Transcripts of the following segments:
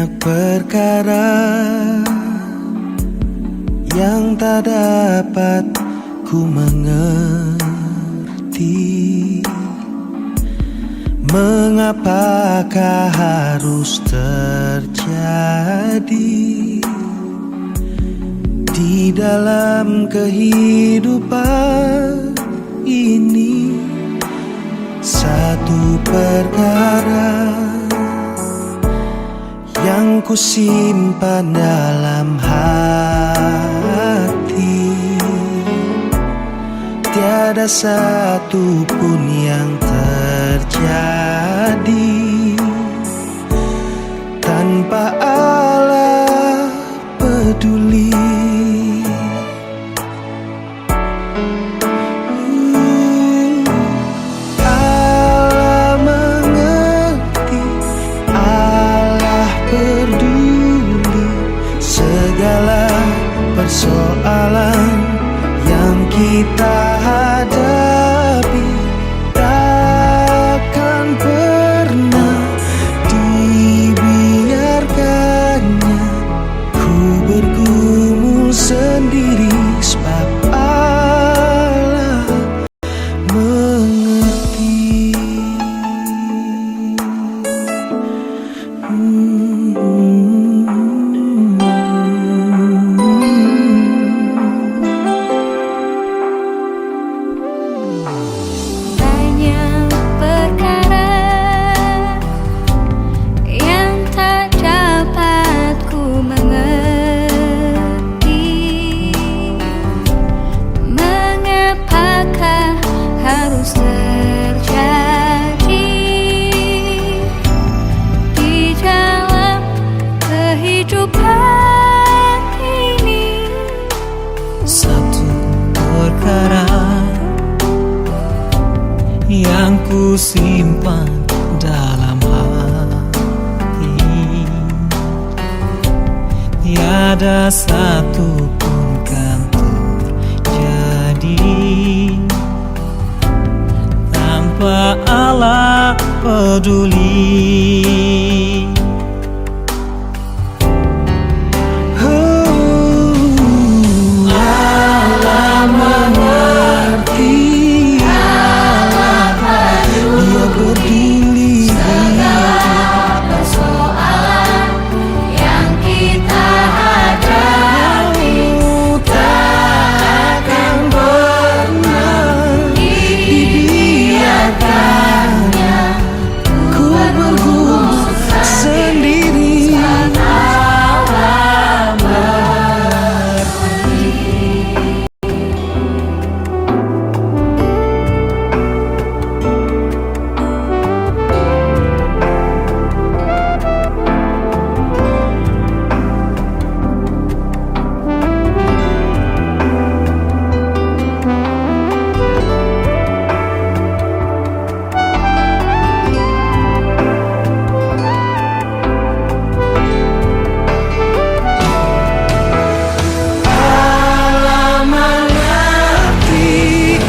Banyak perkara yang tak dapat ku mengerti. Mengapakah harus terjadi di dalam kehidupan ini? Satu perkara yang ku simpan dalam hati, tiada satu pun yang terjadi tanpa Allah peduli. Allah mengerti, Allah peduli segala persoalan yang kita hadapi. Takkan pernah dibiarkannya ku bergumul sendiri, sebab Allah mengerti. Banyak perkara yang tak dapat ku mengerti. Mengapakah harus terjadi di dalam kehidupan ini? Satu perkara yang ku simpan dalam hati, tiada satu pun kan terjadi tanpa Allah peduli. Allah mengerti, Dia peduli Persoalan yang kita hadapi takkan pernah dibiarkannya ku bergumul sendiri. Allah mengerti,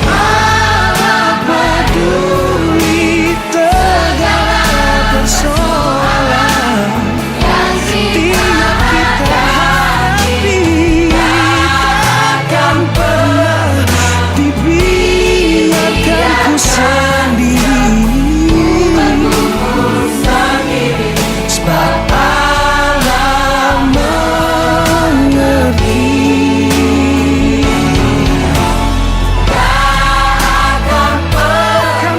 Allah peduli segala persoalan yang tiap kita hadapi. Takkan pernah dibiarkan ku sendiri, sebab Allah mengerti. Takkan pernah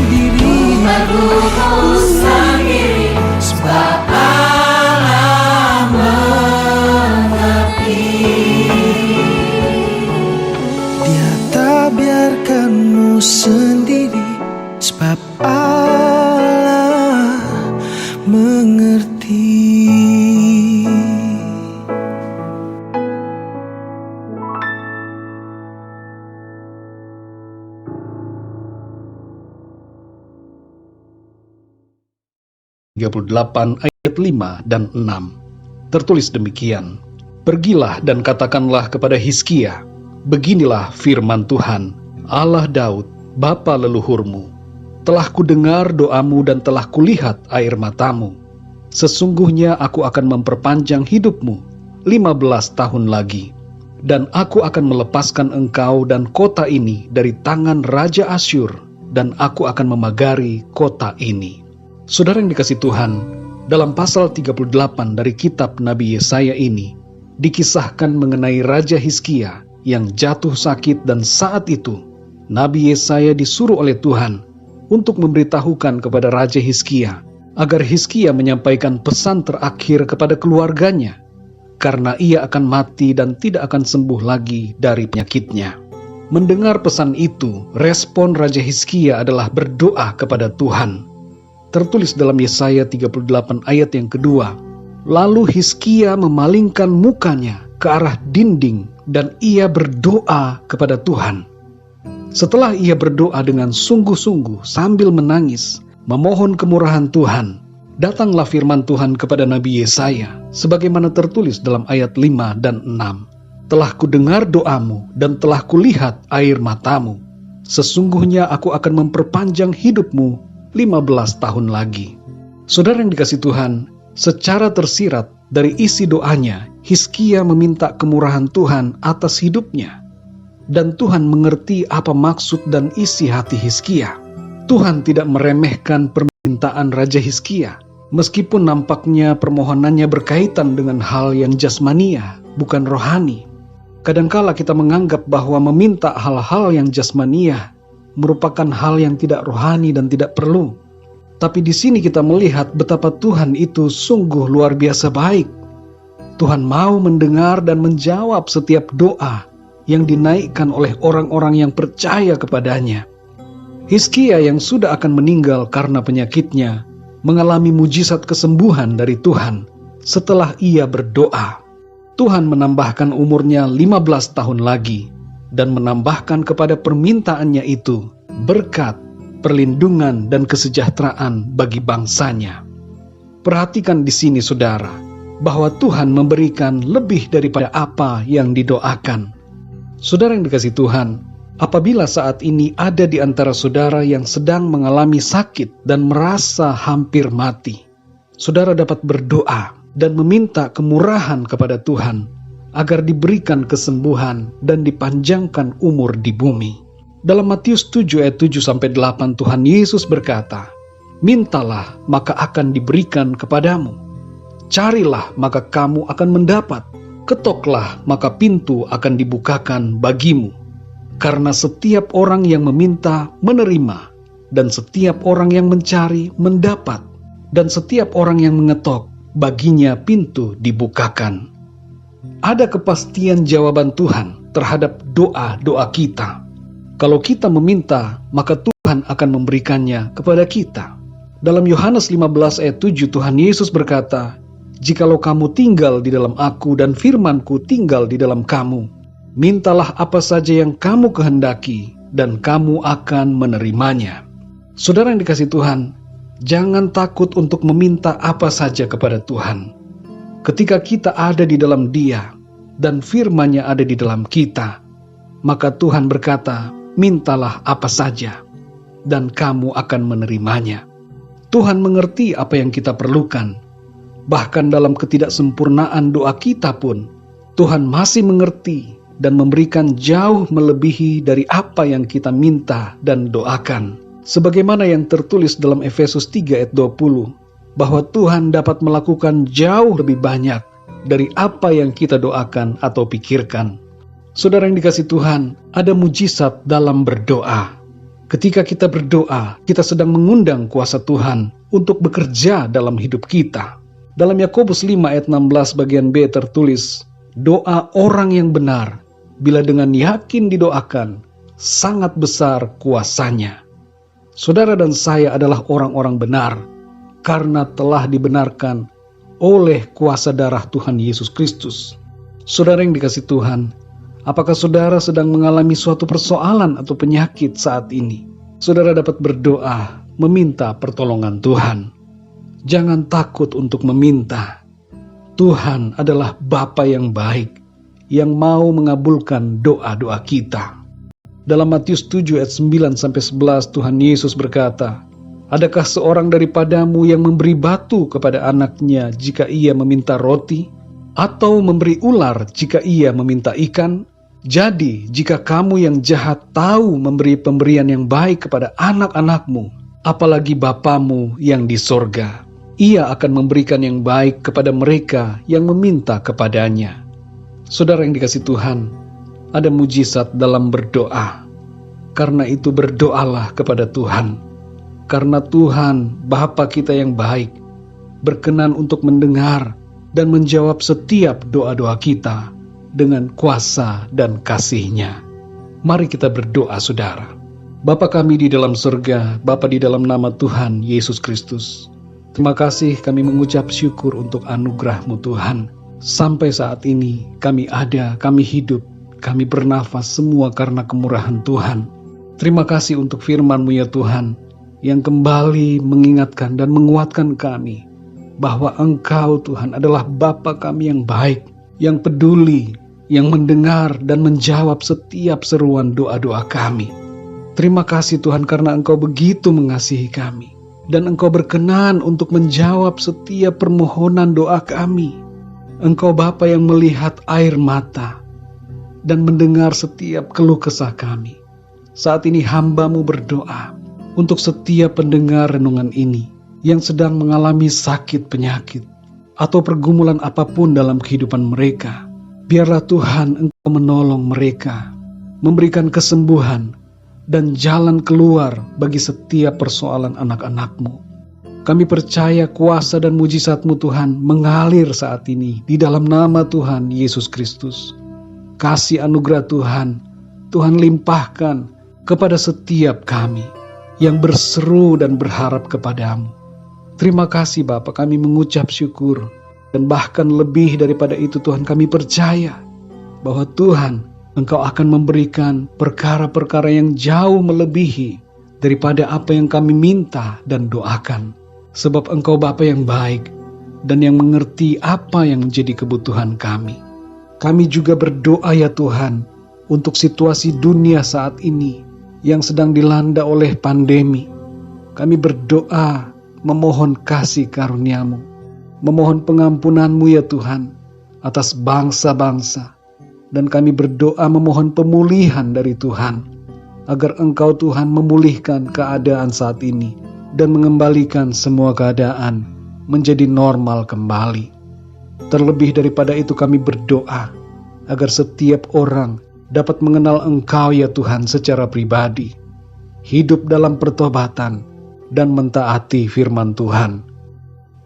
dibiarkan sendiri, sebab Allah mengerti. Dia tak biarkanmu sendiri, sebab Allah mengerti. ayat 5 dan 6. Tertulis demikian, "Pergilah dan katakanlah kepada Hizkia, beginilah firman Tuhan, Allah Daud, bapa leluhurmu. Telah kudengar doamu dan telah kulihat air matamu. Sesungguhnya aku akan memperpanjang hidupmu 15 tahun lagi. Dan aku akan melepaskan engkau dan kota ini dari tangan Raja Asyur, dan aku akan memagari kota ini. Saudara yang dikasihi Tuhan, dalam pasal 38 dari kitab Nabi Yesaya ini, dikisahkan mengenai Raja Hizkia yang jatuh sakit, dan saat itu Nabi Yesaya disuruh oleh Tuhan untuk memberitahukan kepada Raja Hizkia agar Hizkia menyampaikan pesan terakhir kepada keluarganya, karena ia akan mati dan tidak akan sembuh lagi dari penyakitnya. Mendengar pesan itu, respon Raja Hizkia adalah berdoa kepada Tuhan. Tertulis dalam Yesaya 38 ayat yang kedua, lalu Hizkia memalingkan mukanya ke arah dinding dan ia berdoa kepada Tuhan. Setelah ia berdoa dengan sungguh-sungguh sambil menangis, memohon kemurahan Tuhan, datanglah firman Tuhan kepada Nabi Yesaya, sebagaimana tertulis dalam ayat 5 dan 6. Telah kudengar doamu dan telah kulihat air matamu. Sesungguhnya aku akan memperpanjang hidupmu 15 tahun lagi. Saudara yang dikasihi Tuhan, secara tersirat dari isi doanya, Hizkia meminta kemurahan Tuhan atas hidupnya. Dan Tuhan mengerti apa maksud dan isi hati Hizkia. Tuhan tidak meremehkan permintaan Raja Hizkia, meskipun nampaknya permohonannya berkaitan dengan hal yang jasmania, bukan rohani. Kadangkala kita menganggap bahwa meminta hal-hal yang jasmania merupakan hal yang tidak rohani dan tidak perlu. Tapi di sini kita melihat betapa Tuhan itu sungguh luar biasa baik. Tuhan mau mendengar dan menjawab setiap doa yang dinaikkan oleh orang-orang yang percaya kepadanya. Hizkia yang sudah akan meninggal karena penyakitnya mengalami mujizat kesembuhan dari Tuhan setelah ia berdoa. Tuhan menambahkan umurnya 15 tahun lagi dan menambahkan kepada permintaannya itu berkat, perlindungan, dan kesejahteraan bagi bangsanya. Perhatikan di sini saudara, bahwa Tuhan memberikan lebih daripada apa yang didoakan. Saudara yang dikasihi Tuhan, apabila saat ini ada di antara saudara yang sedang mengalami sakit dan merasa hampir mati, saudara dapat berdoa dan meminta kemurahan kepada Tuhan agar diberikan kesembuhan dan dipanjangkan umur di bumi. Dalam Matius 7 ayat 7-8 Tuhan Yesus berkata, mintalah maka akan diberikan kepadamu, carilah maka kamu akan mendapat, ketoklah maka pintu akan dibukakan bagimu. Karena setiap orang yang meminta menerima, dan setiap orang yang mencari mendapat, dan setiap orang yang mengetok baginya pintu dibukakan. Ada kepastian jawaban Tuhan terhadap doa-doa kita. Kalau kita meminta, maka Tuhan akan memberikannya kepada kita. Dalam Yohanes 15 ayat 7 Tuhan Yesus berkata, jikalau kamu tinggal di dalam aku dan firman-Ku tinggal di dalam kamu, mintalah apa saja yang kamu kehendaki dan kamu akan menerimanya. Saudara yang dikasihi Tuhan, jangan takut untuk meminta apa saja kepada Tuhan. Ketika kita ada di dalam Dia dan firman-Nya ada di dalam kita, maka Tuhan berkata, mintalah apa saja dan kamu akan menerimanya. Tuhan mengerti apa yang kita perlukan. Bahkan dalam ketidaksempurnaan doa kita pun, Tuhan masih mengerti dan memberikan jauh melebihi dari apa yang kita minta dan doakan. Sebagaimana yang tertulis dalam Efesus 3 ayat 20, bahwa Tuhan dapat melakukan jauh lebih banyak dari apa yang kita doakan atau pikirkan. Saudara yang dikasihi Tuhan, ada mujizat dalam berdoa. Ketika kita berdoa, kita sedang mengundang kuasa Tuhan untuk bekerja dalam hidup kita. Dalam Yakobus 5 ayat 16 bagian B tertulis, doa orang yang benar, bila dengan yakin didoakan, sangat besar kuasanya. Saudara dan saya adalah orang-orang benar, karena telah dibenarkan oleh kuasa darah Tuhan Yesus Kristus. Saudara yang dikasihi Tuhan, apakah saudara sedang mengalami suatu persoalan atau penyakit saat ini? Saudara dapat berdoa, meminta pertolongan Tuhan. Jangan takut untuk meminta. Tuhan adalah Bapa yang baik, yang mau mengabulkan doa-doa kita. Dalam Matius 7 ayat 9-11 Tuhan Yesus berkata, "Adakah seorang daripadamu yang memberi batu kepada anaknya jika ia meminta roti? Atau memberi ular jika ia meminta ikan? Jadi jika kamu yang jahat tahu memberi pemberian yang baik kepada anak-anakmu, apalagi Bapamu yang di sorga, Ia akan memberikan yang baik kepada mereka yang meminta kepadanya." Saudara yang dikasihi Tuhan, ada mujizat dalam berdoa. Karena itu berdoalah kepada Tuhan. Karena Tuhan, Bapa kita yang baik, berkenan untuk mendengar dan menjawab setiap doa-doa kita dengan kuasa dan kasih-Nya. Mari kita berdoa, saudara. Bapa kami di dalam surga, Bapa di dalam nama Tuhan Yesus Kristus, terima kasih, kami mengucap syukur untuk anugerah-Mu Tuhan. Sampai saat ini kami ada, kami hidup, kami bernafas semua karena kemurahan Tuhan. Terima kasih untuk firman-Mu ya Tuhan, yang kembali mengingatkan dan menguatkan kami bahwa Engkau Tuhan adalah Bapa kami yang baik, yang peduli, yang mendengar dan menjawab setiap seruan doa-doa kami. Terima kasih Tuhan karena Engkau begitu mengasihi kami, dan Engkau berkenan untuk menjawab setiap permohonan doa kami. Engkau Bapa yang melihat air mata dan mendengar setiap keluh kesah kami. Saat ini hamba-Mu berdoa untuk setiap pendengar renungan ini yang sedang mengalami sakit penyakit atau pergumulan apapun dalam kehidupan mereka. Biarlah Tuhan Engkau menolong mereka, memberikan kesembuhan dan jalan keluar bagi setiap persoalan anak-anak-Mu. Kami percaya kuasa dan mujizat-Mu Tuhan mengalir saat ini di dalam nama Tuhan Yesus Kristus. Kasih anugerah Tuhan, Tuhan limpahkan kepada setiap kami yang berseru dan berharap kepada-Mu. Terima kasih Bapa, kami mengucap syukur, dan bahkan lebih daripada itu Tuhan, kami percaya bahwa Tuhan Engkau akan memberikan perkara-perkara yang jauh melebihi daripada apa yang kami minta dan doakan. Sebab Engkau Bapa yang baik dan yang mengerti apa yang menjadi kebutuhan kami. Kami juga berdoa ya Tuhan untuk situasi dunia saat ini yang sedang dilanda oleh pandemi. Kami berdoa memohon kasih karunia-Mu, memohon pengampunan-Mu ya Tuhan atas bangsa-bangsa. Dan kami berdoa memohon pemulihan dari Tuhan, agar Engkau Tuhan memulihkan keadaan saat ini dan mengembalikan semua keadaan menjadi normal kembali. Terlebih daripada itu kami berdoa agar setiap orang dapat mengenal Engkau ya Tuhan secara pribadi, hidup dalam pertobatan dan mentaati firman Tuhan.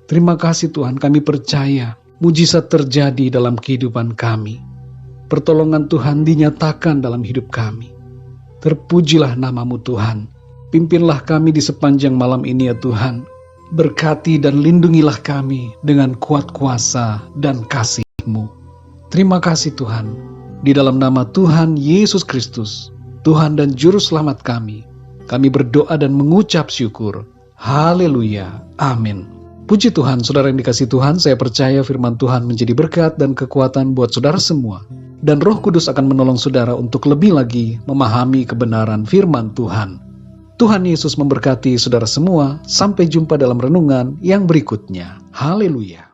Terima kasih Tuhan, kami percaya mujizat terjadi dalam kehidupan kami. Pertolongan Tuhan dinyatakan dalam hidup kami. Terpujilah nama-Mu Tuhan. Pimpinlah kami di sepanjang malam ini ya Tuhan. Berkati dan lindungilah kami dengan kuat kuasa dan kasih-Mu. Terima kasih Tuhan. Di dalam nama Tuhan Yesus Kristus, Tuhan dan Juru Selamat kami berdoa dan mengucap syukur. Haleluya. Amin. Puji Tuhan, saudara yang dikasihi Tuhan, saya percaya firman Tuhan menjadi berkat dan kekuatan buat saudara semua. Dan Roh Kudus akan menolong saudara untuk lebih lagi memahami kebenaran firman Tuhan. Tuhan Yesus memberkati saudara semua. Sampai jumpa dalam renungan yang berikutnya. Haleluya.